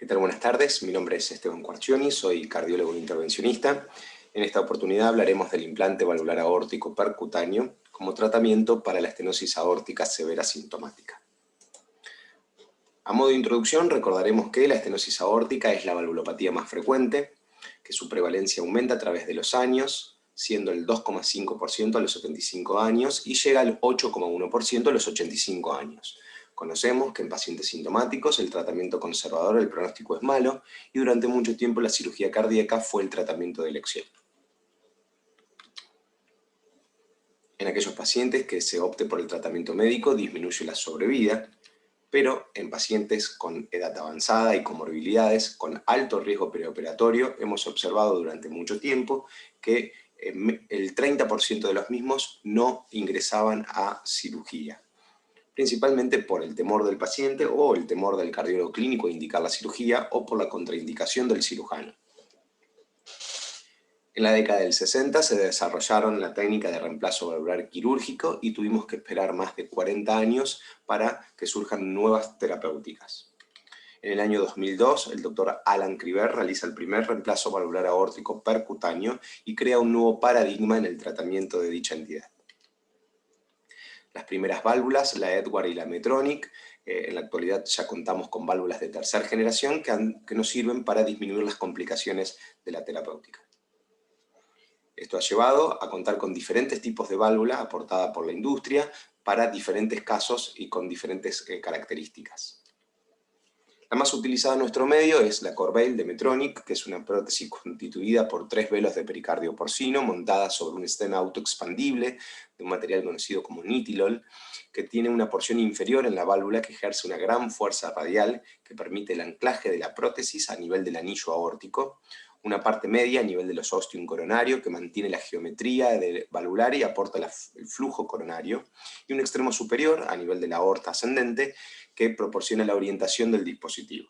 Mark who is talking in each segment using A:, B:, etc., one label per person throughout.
A: tal? Buenas tardes. Mi nombre es Esteban Quarcioni, soy cardiólogo intervencionista. En esta oportunidad hablaremos del implante valvular aórtico percutáneo como tratamiento para la estenosis aórtica severa sintomática. A modo de introducción, recordaremos que la estenosis aórtica es la valvulopatía más frecuente, que su prevalencia aumenta a través de los años, siendo el 2,5% a los 75 años y llega al 8,1% a los 85 años. Conocemos que en pacientes sintomáticos el tratamiento conservador, el pronóstico es malo, y durante mucho tiempo la cirugía cardíaca fue el tratamiento de elección. En aquellos pacientes que se opte por el tratamiento médico disminuye la sobrevida, pero en pacientes con edad avanzada y comorbilidades con alto riesgo preoperatorio hemos observado durante mucho tiempo que el 30% de los mismos no ingresaban a cirugía, principalmente por el temor del paciente o el temor del cardiólogo clínico a indicar la cirugía o por la contraindicación del cirujano. En la década del 60 se desarrollaron la técnica de reemplazo valvular quirúrgico y tuvimos que esperar más de 40 años para que surjan nuevas terapéuticas. En el año 2002, el doctor Alan Kriver realiza el primer reemplazo valvular aórtico percutáneo y crea un nuevo paradigma en el tratamiento de dicha entidad. Las primeras válvulas, la Edwards y la Medtronic, en la actualidad ya contamos con válvulas de tercera generación que nos sirven para disminuir las complicaciones de la terapéutica. Esto ha llevado a contar con diferentes tipos de válvula aportada por la industria para diferentes casos y con diferentes características. La más utilizada en nuestro medio es la Corbeil de Medtronic, que es una prótesis constituida por 3 velos de pericardio porcino montada sobre un stent autoexpandible de un material conocido como nitilol, que tiene una porción inferior en la válvula que ejerce una gran fuerza radial que permite el anclaje de la prótesis a nivel del anillo aórtico, una parte media a nivel de los ostium coronario que mantiene la geometría valvular y aporta el flujo coronario, y un extremo superior a nivel de la aorta ascendente que proporciona la orientación del dispositivo.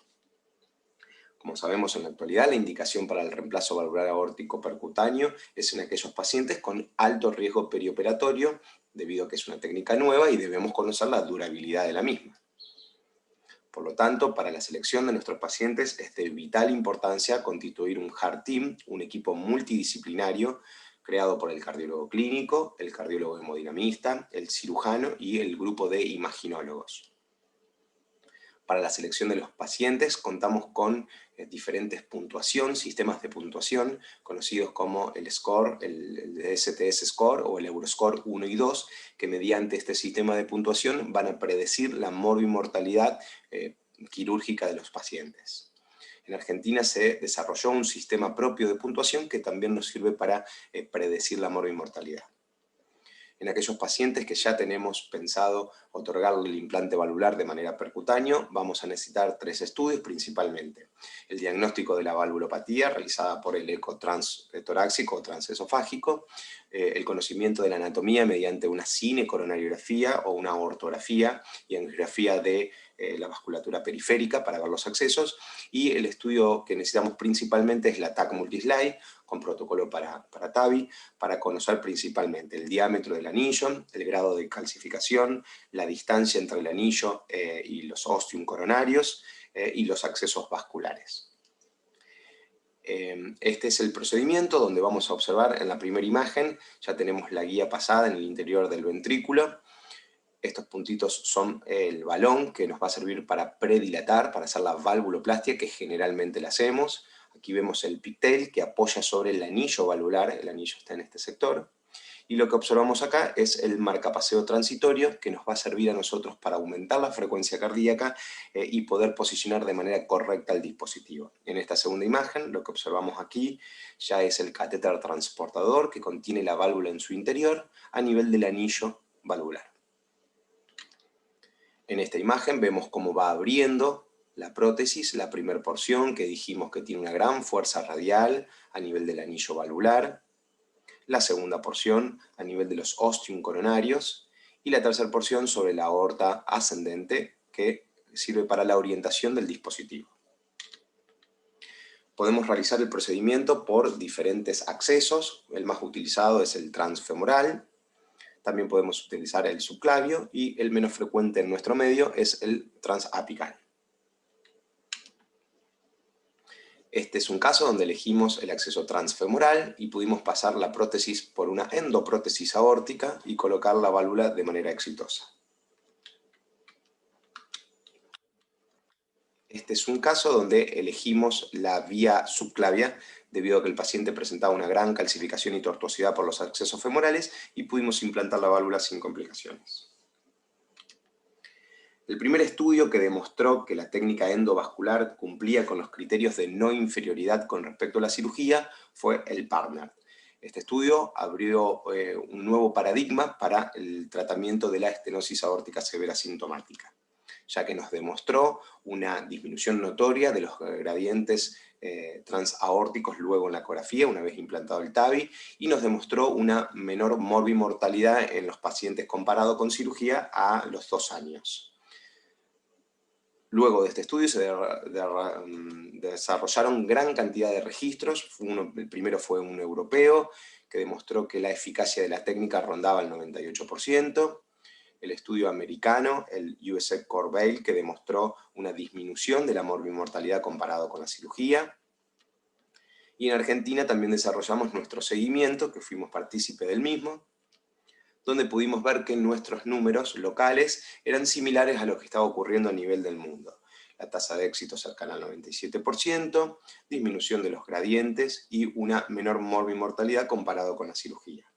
A: Como sabemos en la actualidad, la indicación para el reemplazo valvular aórtico percutáneo es en aquellos pacientes con alto riesgo perioperatorio, debido a que es una técnica nueva y debemos conocer la durabilidad de la misma. Por lo tanto, para la selección de nuestros pacientes es de vital importancia constituir un Heart Team, un equipo multidisciplinario creado por el cardiólogo clínico, el cardiólogo hemodinamista, el cirujano y el grupo de imaginólogos. Para la selección de los pacientes contamos con diferentes sistemas de puntuación, conocidos como el SCORE, el STS Score o el Euroscore 1 y 2, que mediante este sistema de puntuación van a predecir la morbimortalidad quirúrgica de los pacientes. En Argentina se desarrolló un sistema propio de puntuación que también nos sirve para predecir la morbimortalidad. En aquellos pacientes que ya tenemos pensado otorgarle el implante valvular de manera percutánea, vamos a necesitar 3 estudios principalmente. El diagnóstico de la valvulopatía, realizada por el eco transtorácico o transesofágico, el conocimiento de la anatomía mediante una cinecoronariografía o una ortografía y angiografía de la vasculatura periférica para ver los accesos, y el estudio que necesitamos principalmente es la TAC Multislide, con protocolo para TAVI, para conocer principalmente el diámetro del anillo, el grado de calcificación, la distancia entre el anillo y los ostium coronarios y los accesos vasculares. Este es el procedimiento donde vamos a observar en la primera imagen, ya tenemos la guía pasada en el interior del ventrículo. Estos puntitos son el balón que nos va a servir para predilatar, para hacer la valvuloplastia que generalmente la hacemos. Aquí vemos el pigtail que apoya sobre el anillo valvular, el anillo está en este sector. Y lo que observamos acá es el marcapaseo transitorio que nos va a servir a nosotros para aumentar la frecuencia cardíaca y poder posicionar de manera correcta el dispositivo. En esta segunda imagen, lo que observamos aquí ya es el catéter transportador que contiene la válvula en su interior a nivel del anillo valvular. En esta imagen vemos cómo va abriendo la prótesis, la primera porción que dijimos que tiene una gran fuerza radial a nivel del anillo valvular, la segunda porción a nivel de los ostium coronarios y la tercera porción sobre la aorta ascendente que sirve para la orientación del dispositivo. Podemos realizar el procedimiento por diferentes accesos, el más utilizado es el transfemoral. También podemos utilizar el subclavio y el menos frecuente en nuestro medio es el transapical. Este es un caso donde elegimos el acceso transfemoral y pudimos pasar la prótesis por una endoprótesis aórtica y colocar la válvula de manera exitosa. Este es un caso donde elegimos la vía subclavia debido a que el paciente presentaba una gran calcificación y tortuosidad por los accesos femorales y pudimos implantar la válvula sin complicaciones. El primer estudio que demostró que la técnica endovascular cumplía con los criterios de no inferioridad con respecto a la cirugía fue el PARTNER. Este estudio abrió un nuevo paradigma para el tratamiento de la estenosis aórtica severa sintomática, ya que nos demostró una disminución notoria de los gradientes transaórticos luego en la ecografía, una vez implantado el TAVI, y nos demostró una menor morbimortalidad en los pacientes comparado con cirugía a los 2 años. Luego de este estudio se desarrollaron gran cantidad de registros. El primero fue un europeo, que demostró que la eficacia de la técnica rondaba el 98%. El estudio americano, el USA Corbeil, que demostró una disminución de la morbimortalidad comparado con la cirugía. Y en Argentina también desarrollamos nuestro seguimiento, que fuimos partícipe del mismo, donde pudimos ver que nuestros números locales eran similares a lo que estaba ocurriendo a nivel del mundo. La tasa de éxito cercana al 97%, disminución de los gradientes y una menor morbimortalidad comparado con la cirugía.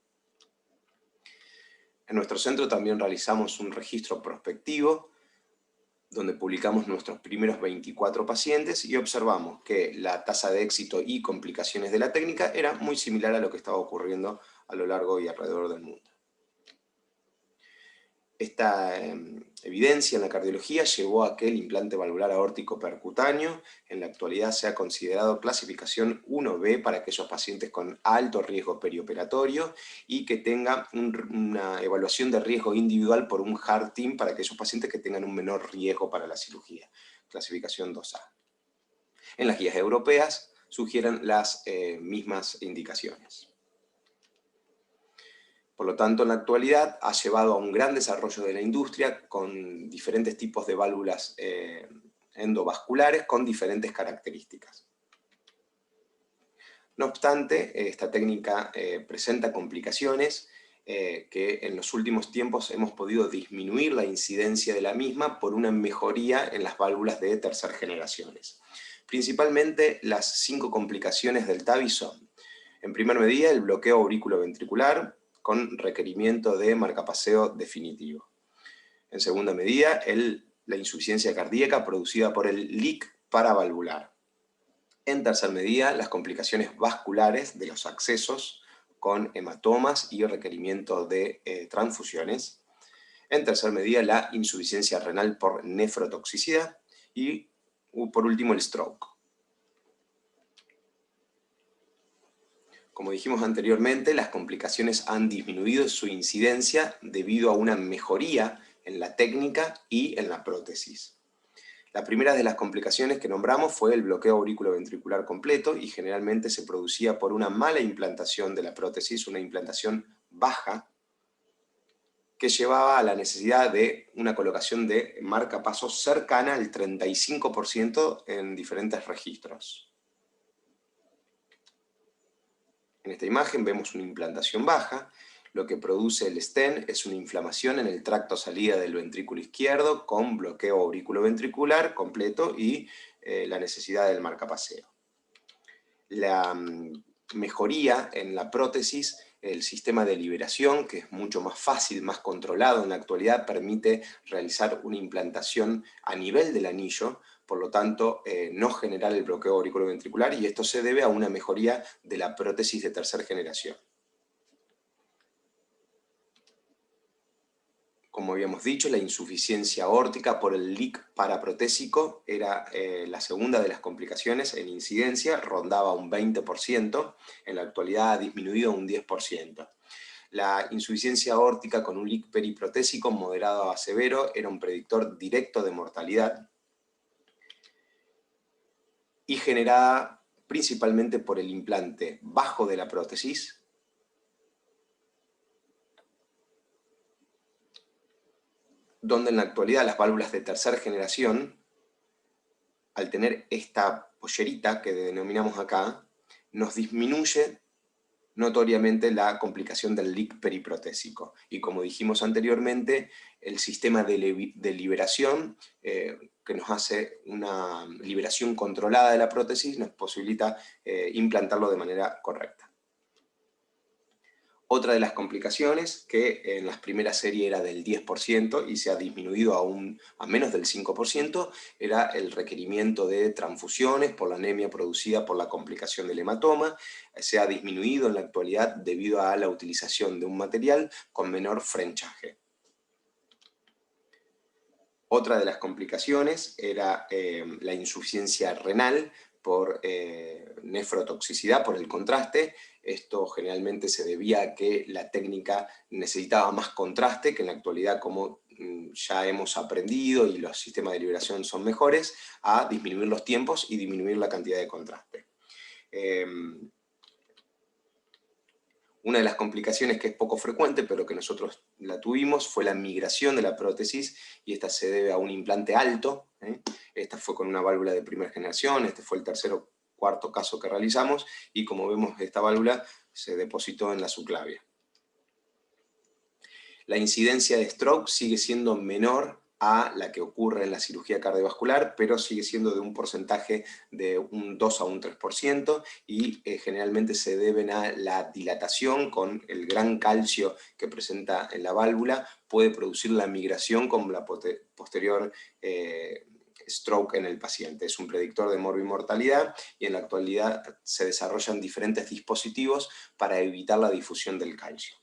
A: En nuestro centro también realizamos un registro prospectivo, donde publicamos nuestros primeros 24 pacientes y observamos que la tasa de éxito y complicaciones de la técnica era muy similar a lo que estaba ocurriendo a lo largo y alrededor del mundo. Esta evidencia en la cardiología llevó a que el implante valvular aórtico percutáneo en la actualidad sea considerado clasificación 1B para aquellos pacientes con alto riesgo perioperatorio y que tenga una evaluación de riesgo individual por un Heart Team para aquellos pacientes que tengan un menor riesgo para la cirugía, clasificación 2A. En las guías europeas sugieren las mismas indicaciones. Por lo tanto, en la actualidad ha llevado a un gran desarrollo de la industria con diferentes tipos de válvulas endovasculares con diferentes características. No obstante, esta técnica presenta complicaciones que en los últimos tiempos hemos podido disminuir la incidencia de la misma por una mejoría en las válvulas de tercera generaciones. Principalmente las 5 complicaciones del TAVI son, en primer medida, el bloqueo auriculoventricular, con requerimiento de marcapaseo definitivo. En segunda medida, la insuficiencia cardíaca producida por el leak paravalvular. En tercera medida, las complicaciones vasculares de los accesos con hematomas y requerimiento de transfusiones. En tercera medida, la insuficiencia renal por nefrotoxicidad. Y por último, el stroke. Como dijimos anteriormente, las complicaciones han disminuido su incidencia debido a una mejoría en la técnica y en la prótesis. La primera de las complicaciones que nombramos fue el bloqueo auriculoventricular completo y generalmente se producía por una mala implantación de la prótesis, una implantación baja, que llevaba a la necesidad de una colocación de marcapasos cercana al 35% en diferentes registros. En esta imagen vemos una implantación baja. Lo que produce el stent es una inflamación en el tracto salida del ventrículo izquierdo con bloqueo auriculoventricular completo y la necesidad del marcapaseo. La mejoría en la prótesis, el sistema de liberación, que es mucho más fácil, más controlado en la actualidad, permite realizar una implantación a nivel del anillo, por lo tanto, no generar el bloqueo auriculoventricular, y esto se debe a una mejoría de la prótesis de tercera generación. Como habíamos dicho, la insuficiencia aórtica por el leak paraprotésico era la segunda de las complicaciones en incidencia, rondaba un 20%, en la actualidad ha disminuido a un 10%. La insuficiencia aórtica con un leak periprotésico moderado a severo era un predictor directo de mortalidad y generada principalmente por el implante bajo de la prótesis, donde en la actualidad las válvulas de tercera generación, al tener esta pollerita que denominamos acá, nos disminuye notoriamente la complicación del leak periprotésico. Y como dijimos anteriormente, el sistema de liberación, que nos hace una liberación controlada de la prótesis, nos posibilita implantarlo de manera correcta. Otra de las complicaciones, que en las primeras series era del 10% y se ha disminuido a menos del 5%, era el requerimiento de transfusiones por la anemia producida por la complicación del hematoma. Se ha disminuido en la actualidad debido a la utilización de un material con menor frenchaje. Otra de las complicaciones era la insuficiencia renal por nefrotoxicidad, por el contraste. Esto generalmente se debía a que la técnica necesitaba más contraste, que en la actualidad, como ya hemos aprendido y los sistemas de liberación son mejores, a disminuir los tiempos y disminuir la cantidad de contraste. Una de las complicaciones que es poco frecuente, pero que nosotros la tuvimos, fue la migración de la prótesis, y esta se debe a un implante alto. Esta fue con una válvula de primera generación, este fue el tercer o cuarto caso que realizamos, y como vemos, esta válvula se depositó en la subclavia. La incidencia de stroke sigue siendo menor a la que ocurre en la cirugía cardiovascular, pero sigue siendo de un porcentaje de un 2 a un 3%, y generalmente se deben a la dilatación con el gran calcio que presenta en la válvula, puede producir la migración con la posterior stroke en el paciente. Es un predictor de morbimortalidad, y en la actualidad se desarrollan diferentes dispositivos para evitar la difusión del calcio.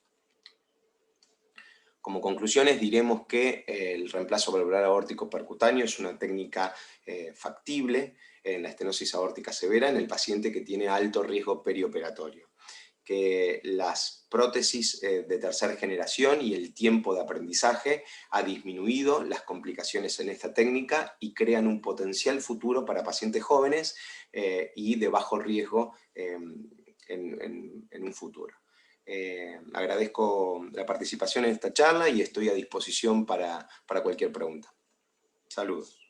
A: Como conclusiones diremos que el reemplazo valvular aórtico percutáneo es una técnica factible en la estenosis aórtica severa en el paciente que tiene alto riesgo perioperatorio, que las prótesis de tercera generación y el tiempo de aprendizaje ha disminuido las complicaciones en esta técnica y crean un potencial futuro para pacientes jóvenes y de bajo riesgo en un futuro. Agradezco la participación en esta charla y estoy a disposición para cualquier pregunta. Saludos.